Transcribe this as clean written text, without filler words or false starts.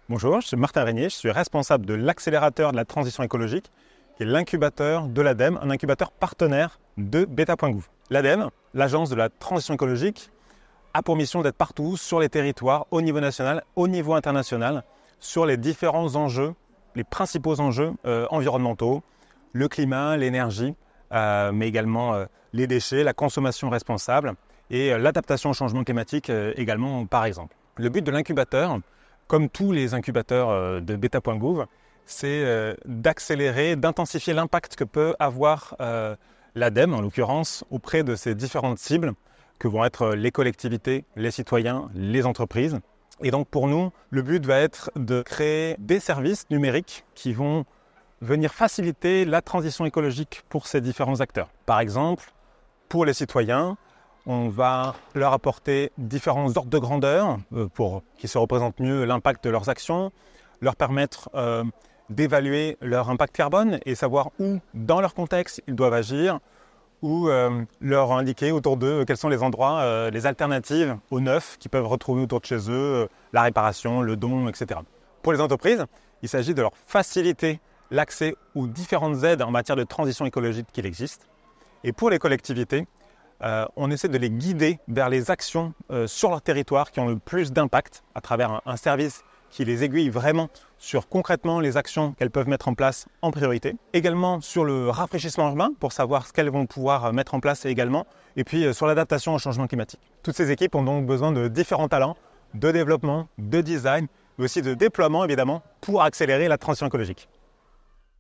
Bonjour, je suis Martin Régnier, je suis responsable de l'accélérateur de la transition écologique, qui est l'incubateur de l'ADEME, un incubateur partenaire de Beta.gouv. L'ADEME, l'agence de la transition écologique, a pour mission d'être partout sur les territoires, au niveau national, au niveau international, sur les différents enjeux, les principaux enjeux environnementaux, le climat, l'énergie, mais également les déchets, la consommation responsable et l'adaptation au changement climatique également par exemple. Le but de l'incubateur, comme tous les incubateurs de Beta.gouv, c'est d'accélérer, d'intensifier l'impact que peut avoir l'ADEME, en l'occurrence, auprès de ces différentes cibles que vont être les collectivités, les citoyens, les entreprises. Et donc pour nous, le but va être de créer des services numériques qui vont venir faciliter la transition écologique pour ces différents acteurs. Par exemple, pour les citoyens, on va leur apporter différents ordres de grandeur pour qu'ils se représentent mieux l'impact de leurs actions, leur permettre d'évaluer leur impact carbone et savoir où, dans leur contexte, ils doivent agir, ou leur indiquer autour d'eux quels sont les endroits, les alternatives aux neufs qu'ils peuvent retrouver autour de chez eux, la réparation, le don, etc. Pour les entreprises, il s'agit de leur faciliter l'accès aux différentes aides en matière de transition écologique qu'il existe. Et pour les collectivités, on essaie de les guider vers les actions sur leur territoire qui ont le plus d'impact à travers un service qui les aiguille vraiment sur concrètement les actions qu'elles peuvent mettre en place en priorité. Également sur le rafraîchissement urbain pour savoir ce qu'elles vont pouvoir mettre en place également. Et puis sur l'adaptation au changement climatique. Toutes ces équipes ont donc besoin de différents talents, de développement, de design, mais aussi de déploiement évidemment pour accélérer la transition écologique.